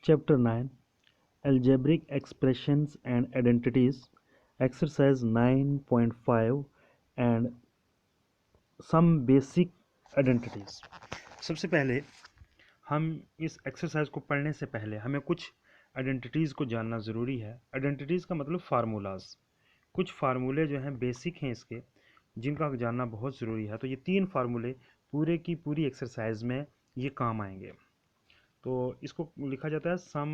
Chapter 9 Algebraic Expressions and Identities, Exercise 9.5 and Some Basic Identities। सबसे पहले हम इस एक्सरसाइज को पढ़ने से पहले हमें कुछ आइडेंटिटीज़ को जानना ज़रूरी है। आइडेंटिटीज़ का मतलब फार्मूलाज, कुछ फार्मूले जो हैं बेसिक हैं इसके, जिनका जानना बहुत ज़रूरी है। तो ये 3 फार्मूले पूरे की पूरी एक्सरसाइज में ये काम आएंगे। तो इसको लिखा जाता है सम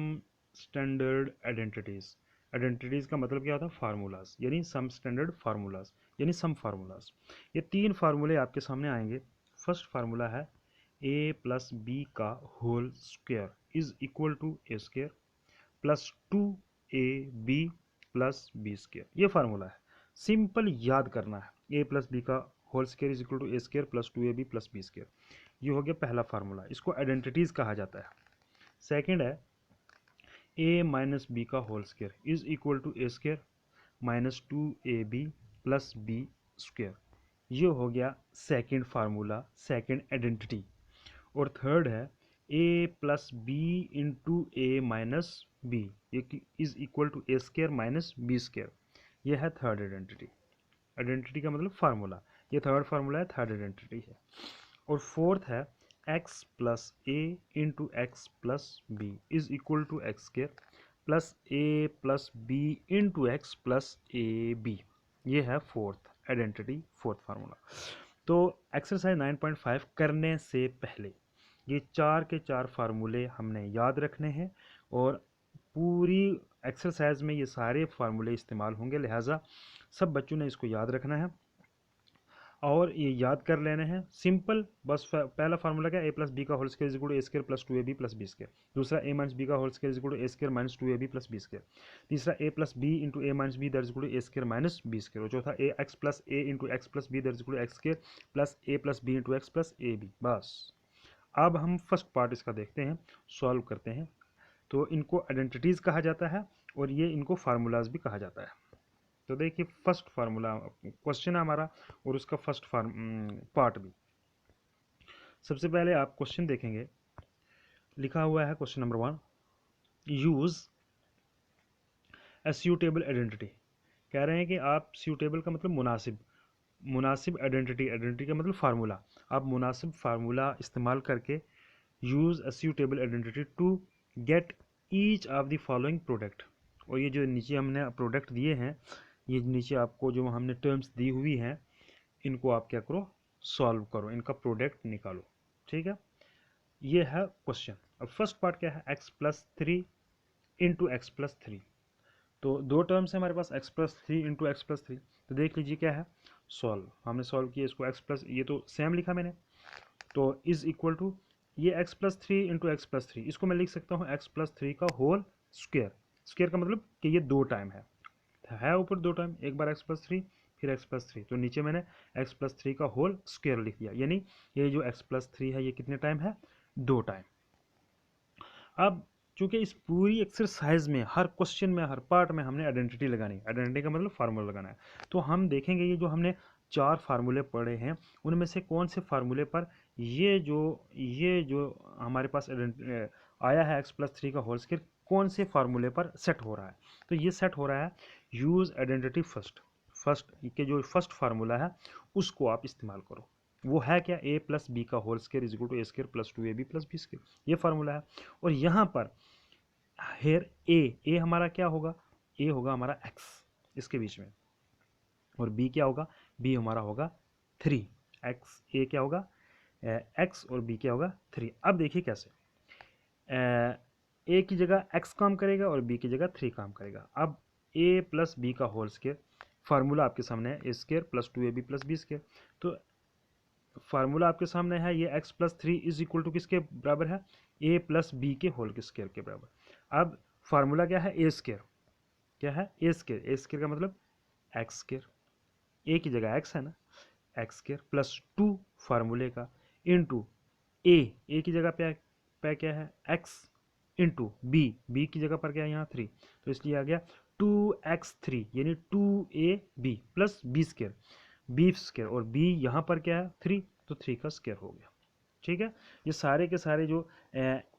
स्टैंडर्ड आइडेंटिटीज़। आइडेंटिटीज़ का मतलब क्या होता है? फार्मूलाज, यानी सम स्टैंडर्ड फार्मूलाज, यानी सम फार्मूलाज। ये 3 फार्मूले आपके सामने आएंगे। फर्स्ट फार्मूला है ए प्लस बी का whole square is equal to a square plus 2ab plus b square. ये फार्मूला है, सिंपल याद करना है। ए प्लस बी का whole square is equal to a square plus 2ab plus b square. ये हो गया पहला फार्मूला, इसको आइडेंटिटीज कहा जाता है। सेकंड है ए माइनस बी का whole square is equal to a square minus 2ab plus b square. ये हो गया सेकंड फार्मूला, सेकंड आइडेंटिटी। और थर्ड है a plus b into a minus b is equal to a square minus b square. यह है third identity. Identity का मतलब formula, ये थर्ड फार्मूला है, थर्ड आइडेंटिटी है। और फोर्थ है x plus a into x plus B is equal to x square plus a plus b into x plus a b. ये है फोर्थ आइडेंटिटी, फोर्थ फार्मूला। तो exercise 9.5 करने से पहले ये 4 के 4 फार्मूले हमने याद रखने हैं, और पूरी एक्सरसाइज में ये सारे फार्मूले इस्तेमाल होंगे, लिहाजा सब बच्चों ने इसको याद रखना है और ये याद कर लेने हैं। सिंपल, बस पहला फार्मूला क्या है? ए प्लस बी का whole square is equal to a square plus 2ab plus b square. दूसरा ए माइनस बी का whole square is equal to a square minus 2ab plus b square. तीसरा a plus b into a minus b that is equal to a square minus b square. और चौथा a x plus a into x plus b that is equal to x square plus a plus b into x plus a b. बस अब हम first part इसका देखते हैं, solve करते हैं। तो इनको आइडेंटिटीज़ कहा जाता है और ये इनको फार्मूलाज भी कहा जाता है। तो देखिए फर्स्ट फार्मूला क्वेश्चन है हमारा और उसका फर्स्ट पार्ट भी। सबसे पहले आप क्वेश्चन देखेंगे, लिखा हुआ है question number 1, use a suitable identity. कह रहे हैं कि आप सूटेबल का मतलब मुनासिब, मुनासिब आइडेंटिटी, आइडेंटिटी का मतलब फार्मूला। आप मुनासिब फार्मूला इस्तेमाल करके use a suitable identity to get each of the following product. और ये जो नीचे हमने प्रोडक्ट दिए हैं, ये नीचे आपको जो हमने टर्म्स दी हुई हैं, इनको आप क्या करो? सॉल्व करो, इनका प्रोडक्ट निकालो। ठीक है, ये है क्वेश्चन। अब फर्स्ट पार्ट क्या है? X plus 3 into x plus 3। तो दो टर्म्स है हमारे पास, x plus 3 into x plus 3। तो देख लीजिए क्या है, सॉल्व। हमने सॉल्व किया इसको, एक्स प्लस, ये तो सेम लिखा मैंने, तो इज इक्वल टू ये x plus 3 into x plus 3, इसको मैं लिख सकता हूँ एक्स प्लस 3 का होल स्क्वायर। स्क्वायर का मतलब कि ये दो टाइम है ऊपर दो टाइम, एक बार एक्स प्लस 3 फिर एक्स प्लस 3, तो नीचे मैंने एक्स प्लस 3 का होल स्क्वायर लिख दिया। यानी ये जो एक्स प्लस 3 है ये कितने टाइम है? दो टाइम। अब चूंकि इस पूरी एक्सरसाइज में हर क्वेश्चन में हर पार्ट में हमने आइडेंटिटी लगानी है, आइडेंटिटी का मतलब फार्मूला लगाना है। तो हम देखेंगे ये जो हमने 4 फार्मूले पढ़े हैं उनमें से कौन से फार्मूले पर ये जो हमारे पास आया है एक्स प्लस 3 का होल स्क्वायर, कौन से फार्मूले पर सेट हो रहा है? तो ये सेट हो रहा है यूज आइडेंटिटी फर्स्ट। फर्स्ट के जो फर्स्ट फार्मूला है उसको आप इस्तेमाल करो। वो है क्या? ए प्लस बी का whole square is equal to a square plus 2ab plus b square. ये फार्मूला है। और यहाँ पर हेयर ए हमारा क्या होगा? ए होगा हमारा एक्स इसके बीच में, और बी क्या होगा? बी हमारा होगा 3। एक्स ए क्या होगा? एक्स, और बी क्या होगा? 3। अब देखिए कैसे, ए की जगह एक्स काम करेगा और बी की जगह 3 काम करेगा। अब ए प्लस बी का होल स्क्वायर, फार्मूला आपके सामने है a square plus 2ab plus b square. तो फार्मूला आपके सामने है, ये x plus 3 is equal to किसके बराबर है? ए प्लस बी के होल के स्क्वायर के बराबर। अब फार्मूला क्या है? A square. क्या है? A square. ए स्क्वायर का मतलब एक्स स्क्वायर, ए की जगह एक्स है ना, एक्स स्क्वायर प्लस 2 फार्मूले का इंटू ए की जगह पे क्या है? एक्स इंटू बी की जगह पर क्या है? यहाँ 3, तो इसलिए आ गया 2x3 यानी 2ab plus b square, b square, और बी यहाँ पर क्या है? 3, तो 3 का स्क्वायर हो गया। ठीक है, ये सारे के सारे जो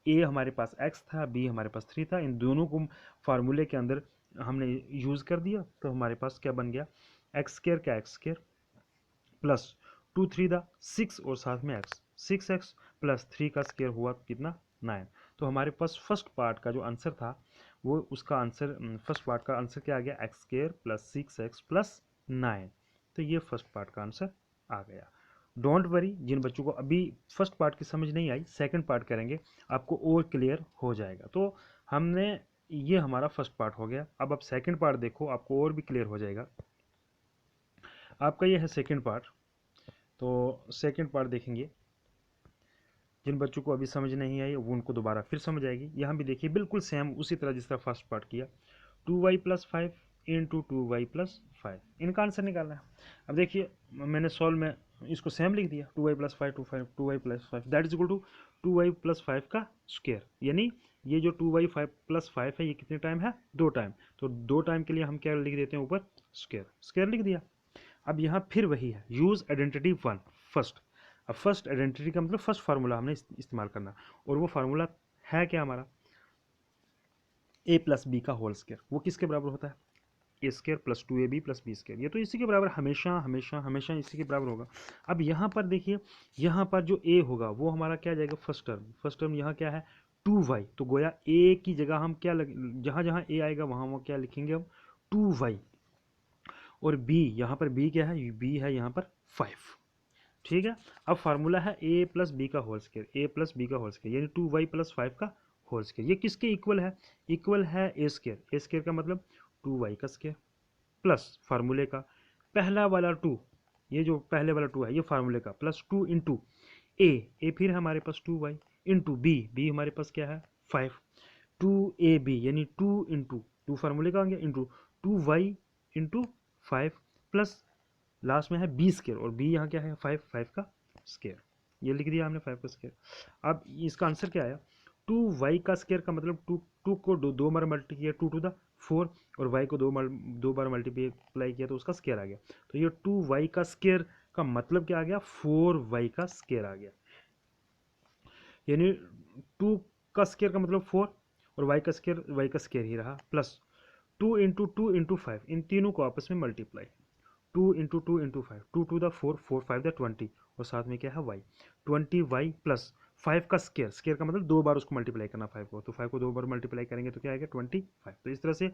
ए हमारे पास x था, बी हमारे पास 3 था, इन दोनों को फार्मूले के अंदर हमने यूज़ कर दिया, तो हमारे पास क्या बन गया, एक्स स्केयर का एक्स स्केयर प्लस 2 3 दा 6 और साथ में x, 6x प्लस 3 का स्केयर हुआ कितना 9। तो हमारे पास फर्स्ट पार्ट का जो आंसर था वो उसका आंसर फर्स्ट पार्ट का आंसर क्या आ गया, x square plus 6x plus 9। तो ये फर्स्ट पार्ट का आंसर आ गया। डोंट वरी, जिन बच्चों को अभी फर्स्ट पार्ट की समझ नहीं आई सेकंड पार्ट करेंगे आपको और क्लियर हो जाएगा। तो हमने ये हमारा फर्स्ट पार्ट हो गया, अब आप सेकंड पार्ट देखो आपको और भी क्लियर हो जाएगा। आपका ये है सेकंड पार्ट, तो सेकंड पार्ट देखेंगे, जिन बच्चों को अभी समझ नहीं आई वो उनको दोबारा फिर समझ आएगी। यहाँ भी देखिए बिल्कुल सेम उसी तरह जिस तरह फर्स्ट पार्ट किया, 2y plus 5 into 2y plus 5, इनका आंसर निकालना है। अब देखिए मैंने सॉल्व में इसको सेम लिख दिया, 2y plus 5 2y plus 5 that is equal to 2y plus 5 का स्क्वायर, यानी ये जो 2y 5 प्लस 5 है ये कितने टाइम है, 2 टाइम, तो 2 टाइम के लिए हम क्या लिख देते हैं ऊपर स्क्वायर, स्क्वायर लिख दिया। अब यहाँ फिर वही है, यूज आइडेंटिटी 1 फर्स्ट। अब फर्स्ट आइडेंटिटी का मतलब फर्स्ट फार्मूला हमने इस्तेमाल करना, और वो फार्मूला है क्या हमारा, ए प्लस बी का होल स्क्वायर, वो किसके बराबर होता है, a square plus 2ab plus b square, ये तो इसी के बराबर हमेशा हमेशा हमेशा इसी के बराबर होगा। अब यहाँ पर देखिए, यहाँ पर जो ए होगा वो हमारा क्या जाएगा, फर्स्ट टर्म, फर्स्ट टर्म यहाँ क्या है 2y, तो गोया ए की जगह हम क्या जहाँ जहाँ ए आएगा वहाँ वहाँ क्या लिखेंगे हम 2y, और बी यहाँ पर बी क्या है, बी है यहाँ पर 5, ठीक है। अब फार्मूला है ए प्लस बी का होल स्क्वायर, ए प्लस बी का होल स्क्वायर यानी 2y प्लस 5 का होल स्क्वायर, ये किसके इक्वल है, इक्वल है ए स्क्वायर, ए स्क्वायर का मतलब 2y का स्क्वायर प्लस फार्मूले का पहला वाला 2, ये जो पहले वाला 2 है ये फार्मूले का, प्लस 2 इंटू ए फिर हमारे पास 2y इंटू बी हमारे पास क्या है 5, 2ab यानी 2 इंटू 2 फार्मूले का आ गया into 2y into 5 plus last में है बी स्केयर, और बी यहाँ क्या है 5 का स्केयर, ये लिख दिया हमने 5 का स्केयर। अब इसका आंसर क्या आया, 2y का स्केयर का मतलब 2 को दो बार मल्टीप्लाई किया 2 टू द 4, और y को दो बार मल्टीप्लाई किया तो उसका स्केयर आ गया, तो ये 2y का स्केयर का मतलब क्या आ गया, 4y का स्केयर आ गया, यानी 2 का स्केयर का मतलब 4 और y का स्केयर ही रहा, प्लस 2 इंटू 5, इन तीनों को आपस में multiply, 2 into 5, 2 two the 4, 4 5 the 20, और साथ में क्या है y, 20y प्लस 5 का स्केयर, स्केयर का मतलब दो बार उसको मल्टीप्लाई करना 5 को, तो 5 को दो बार मल्टीप्लाई करेंगे तो क्या आएगा 25। तो इस तरह से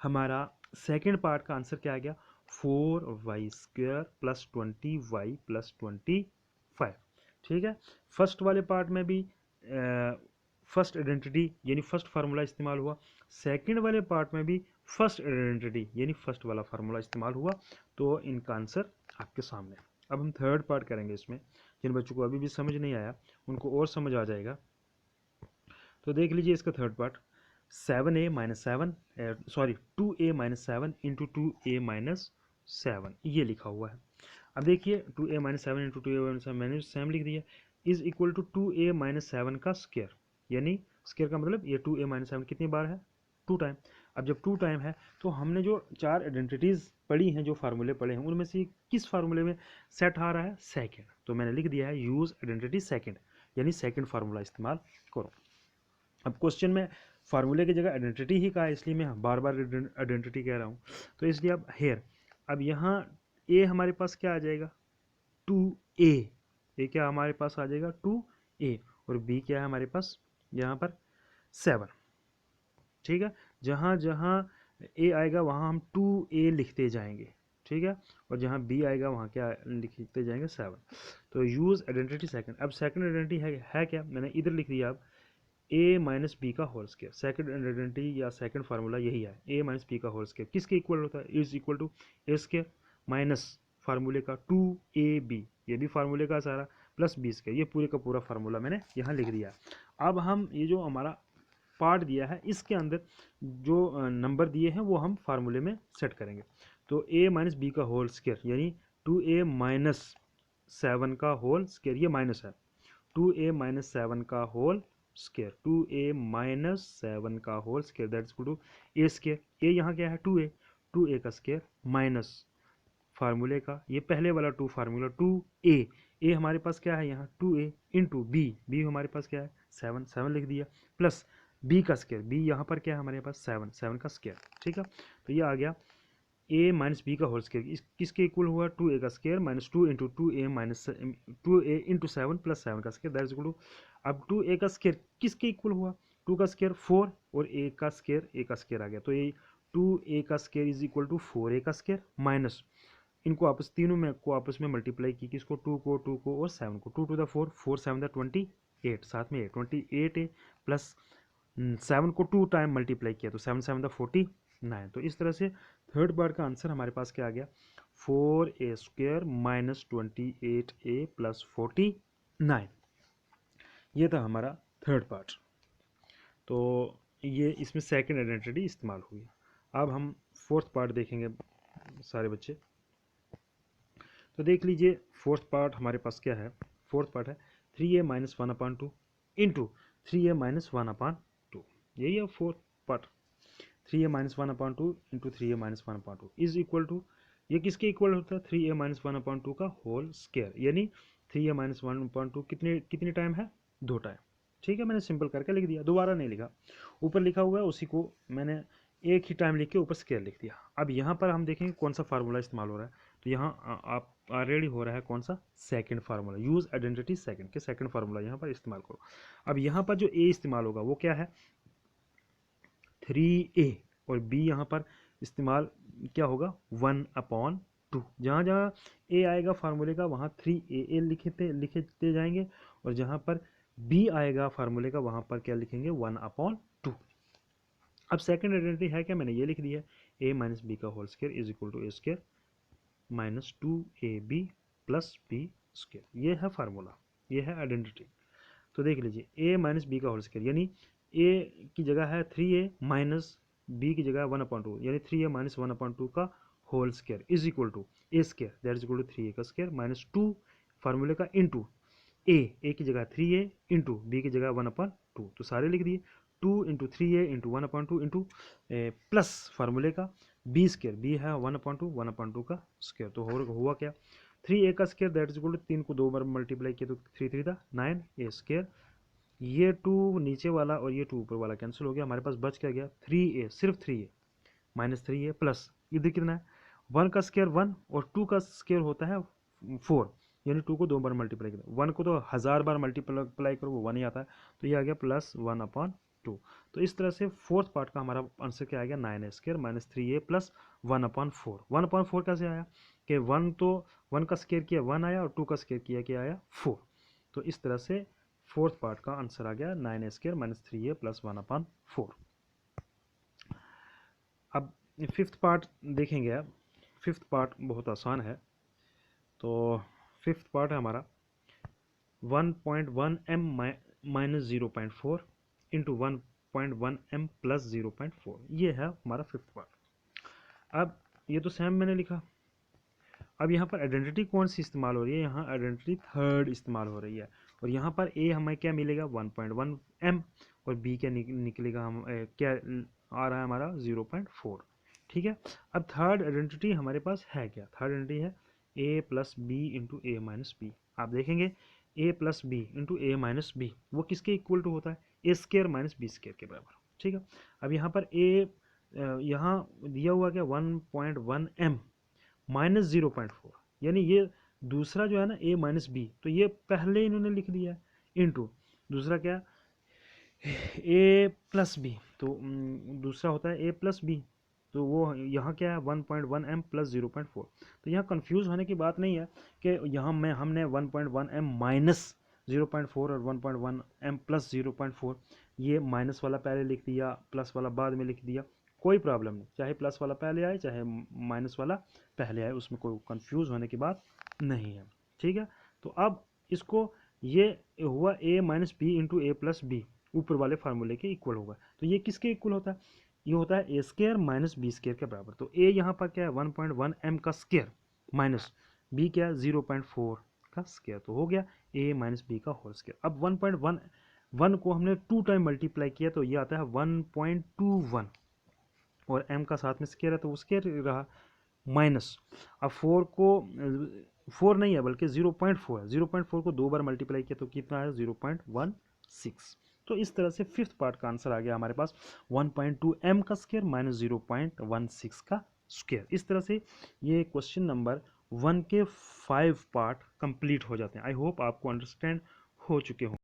हमारा सेकेंड पार्ट का आंसर क्या आ गया, 4y square plus 20y plus 25, ठीक है। फर्स्ट वाले पार्ट में भी फर्स्ट आइडेंटिटी यानी फर्स्ट फार्मूला इस्तेमाल हुआ, सेकंड वाले पार्ट में भी फर्स्ट आइडेंटिटी यानी फर्स्ट वाला फार्मूला इस्तेमाल हुआ, तो इनका आंसर आपके सामने। अब हम थर्ड पार्ट करेंगे इसमें, जिन बच्चों को अभी भी समझ नहीं आया उनको और समझ आ जाएगा। तो देख लीजिए इसका third part, 7a minus 7 sorry 2a minus 7 into 2a minus 7 ये लिखा हुआ है। अब देखिए 2a minus 7 into 2a minus 7 मैंने सेम लिख दिया, is equal to 2a minus 7 का स्क्वायर, यानी स्क्वायर का मतलब ये 2a माइनस 7 कितनी बार है 2 टाइम। अब जब 2 टाइम है तो हमने जो 4 आइडेंटिटीज़ पढ़ी हैं, जो फार्मूले पढ़े हैं, उनमें से किस फार्मूले में सेट आ रहा है सेकंड, तो मैंने लिख दिया है यूज़ आइडेंटिटी सेकंड, यानी सेकंड फार्मूला इस्तेमाल करो। अब क्वेश्चन में फार्मूले की जगह आइडेंटिटी ही कहा है, इसलिए मैं बार बार आइडेंटिटी कह रहा हूँ, तो इसलिए अब हेयर, अब यहाँ ए हमारे पास क्या आ जाएगा 2a, ए क्या हमारे पास आ जाएगा 2a, और b क्या है हमारे पास यहाँ पर 7, ठीक है। जहाँ जहाँ a आएगा वहाँ हम 2a लिखते जाएंगे, ठीक है, और जहाँ b आएगा वहाँ क्या लिखते जाएंगे 7। तो यूज़ आइडेंटिटी सेकंड, अब सेकंड आइडेंटिटी है क्या, मैंने इधर लिख दिया, अब a माइनस बी का होल स्क्वायर, सेकंड आइडेंटिटी या सेकंड फार्मूला यही है, a माइनस बी का होल स्क्वायर किसके इक्वल होता है, is equal to a square minus फार्मूले का 2ab, ये भी फार्मूले का सारा, प्लस बी स्क्वायर, ये पूरे का पूरा फार्मूला मैंने यहाँ लिख दिया। अब हम ये जो हमारा पार्ट दिया है इसके अंदर जो नंबर दिए हैं वो हम फार्मूले में सेट करेंगे, तो a माइनस बी का होल स्क्वायर यानी 2a माइनस 7 का होल स्क्वायर, ये माइनस है 2a माइनस 7 का होल स्क्वायर, 2a माइनस 7 का whole square that is equal to a square, a यहाँ क्या है 2a का स्क्वायर माइनस फार्मूले का ये पहले वाला 2 फार्मूला 2a, ए हमारे पास क्या है यहाँ 2a इंटू बी हमारे पास क्या है 7 7 लिख दिया, प्लस बी का स्केयर, बी यहाँ पर क्या है हमारे पास 7 7 का स्केयर, ठीक है। तो ये आ गया ए माइनस बी का होल स्केयर, किसके इक्वल हुआ 2a का square minus 2 into 2a minus 2a into 7 plus 7 का square that is equal to, अब 2a का स्केयर किसके इक्वल हुआ 2 का स्केयर 4 और a का स्केयर आ गया, तो ये 2a का square is equal to 4a का स्केयर माइनस इनको आपस तीनों में को आपस में मल्टीप्लाई की, किसको 2 को और 7 को, 2 टू द 4 4 7 द 28 साथ में 28 है प्लस 7 को 2 टाइम मल्टीप्लाई किया तो 7 7 द 49। तो इस तरह से थर्ड पार्ट का आंसर हमारे पास क्या आ गया 4a square minus 28a plus 49, ये था हमारा थर्ड पार्ट। तो ये इसमें सेकंड आइडेंटिटी इस्तेमाल हुई। अब हम फोर्थ पार्ट देखेंगे सारे बच्चे। तो देख लीजिए फोर्थ पार्ट हमारे पास क्या है, फोर्थ पार्ट है 3a minus 1/2 into 3a minus 1/2, यही है fourth part. 3a minus 1/2 into 3a minus 1/2 is equal to, ये किसके इक्वल होता है 3a माइनस 1/2 का होल स्क्वायर, यानी 3a माइनस 1/2 कितने टाइम है 2 टाइम, ठीक है। मैंने सिंपल करके लिख दिया, दोबारा नहीं लिखा, ऊपर लिखा हुआ है उसी को मैंने एक ही टाइम लिख के ऊपर स्क्वायर लिख दिया। अब यहाँ पर हम देखेंगे कौन सा फार्मूला इस्तेमाल हो रहा है, तो यहाँ आप ऑलरेडी हो रहा है कौन सा second formula, use identity second के सेकंड फार्मूला यहाँ पर इस्तेमाल करो। अब यहाँ पर जो ए इस्तेमाल होगा वो क्या है 3a और b यहाँ पर इस्तेमाल क्या होगा 1/2, जहाँ जहाँ a आएगा फार्मूले का वहाँ 3a लिखते जाएंगे, और जहाँ पर b आएगा फार्मूले का वहाँ पर क्या लिखेंगे 1/2। अब सेकंड आइडेंटिटी है क्या, मैंने ये लिख दिया a माइनस बी का whole square is equal to a square minus 2ab plus b square, ये है फार्मूला, ये है आइडेंटिटी। तो देख लीजिए a माइनस बी का होल स्क्वायर, यानी a की जगह है 3a माइनस b की जगह है 1/2, यानी 3a माइनस 1/2 का whole square is equal to a square that is equal to 3a का स्क्वायर माइनस 2 फार्मूले का इंटू a की जगह 3a इंटू बी की जगह 1/2, तो सारे लिख दिए 2 into 3a into 1/2 into plus फार्मूले का बी स्क्वायर, बी है 1/2 का स्क्वायर, तो हुआ क्या 3a का square that is equal to 3 को 2 बार मल्टीप्लाई किया तो 3 3 था 9 ए स्क्वायर, ये 2 नीचे वाला और ये 2 ऊपर वाला कैंसिल हो गया, हमारे पास बच क्या गया 3a, सिर्फ 3a माइनस 3a प्लस इधर कितना है 1 का स्क्वायर 1 और 2 का स्क्वायर होता है 4, यानी 2 को 2 बार मल्टीप्लाई करें, 1 को तो 1000 बार मल्टीप्लाई करो वो 1 ही आता है, तो ये आ गया प्लस 1/2। तो इस तरह से फोर्थ पार्ट का हमारा आंसर क्या आ गया 9a square minus 3a plus 1/4। 1/4 कैसे आया कि 1 तो 1 का स्क्वायर किया 1 आया और 2 का स्क्वायर किया क्या आया 4। तो इस तरह से फोर्थ पार्ट का आंसर आ गया 9a square minus 3a plus 1/4। अब फिफ्थ पार्ट देखेंगे, अब फिफ्थ पार्ट बहुत आसान है। तो फिफ्थ पार्ट है हमारा 1.1 m minus 0.4 into 1.1 m plus 0.4, ये है हमारा फिफ्थ पार्ट। अब ये तो सेम मैंने लिखा, अब यहाँ पर आइडेंटिटी कौन सी इस्तेमाल हो रही है, यहाँ आइडेंटिटी थर्ड इस्तेमाल हो रही है, और यहाँ पर ए हमें क्या मिलेगा 1.1 m और बी क्या निकलेगा हम क्या आ रहा है हमारा 0.4, ठीक है। अब थर्ड आइडेंटिटी हमारे पास है क्या, थर्ड आइडेंटिटी है a plus b into a minus b. आप देखेंगे a plus b into a minus b वो किसके इक्वल टू होता है a square minus b square के बराबर, ठीक है। अब यहाँ पर a यहाँ दिया हुआ क्या 1.1 m माइनस 0.4, यानी ये दूसरा जो है ना a माइनस बी, तो ये पहले इन्होंने लिख दिया है इंटू दूसरा क्या a प्लस बी, तो दूसरा होता है a प्लस बी, तो वो यहाँ क्या है 1.1 m प्लस 0.4। तो यहाँ कंफ्यूज होने की बात नहीं है कि यहाँ में हमने 1.1 m माइनस 0.4 और 1.1 m प्लस 0.4 ये माइनस वाला पहले लिख दिया प्लस वाला बाद में लिख दिया, कोई प्रॉब्लम नहीं, चाहे प्लस वाला पहले आए चाहे माइनस वाला पहले आए, उसमें कोई कंफ्यूज होने की बात नहीं है, ठीक है। तो अब इसको ये हुआ a minus b into a plus b ऊपर वाले फार्मूले के इक्वल होगा, तो ये किसके इक्वल होता है, ये होता है a square minus b square के बराबर। तो ए यहाँ पर क्या है 1.1 m का स्क्वायर माइनस बी क्या है 0.4 का स्क्वायर, तो हो गया ए माइनस बी का होल स्क्वायर। अब 1.1 को हमने 2 टाइम मल्टीप्लाई किया तो ये आता है 1.21 और m का साथ में स्क्वायर है तो वो स्क्वायर रहा माइनस, अब 4 को 4 नहीं है बल्कि 0.4 है, 0.4 को 2 बार मल्टीप्लाई किया तो कितना है 0.16, तो इस तरह से फिफ्थ पार्ट का आंसर आ गया हमारे पास 1.2 m का स्क्वायर माइनस 0.16 का स्क्वायर। इस तरह से ये क्वेश्चन नंबर 1 के 5 पार्ट कंप्लीट हो जाते हैं। आई होप आपको अंडरस्टैंड हो चुके हों।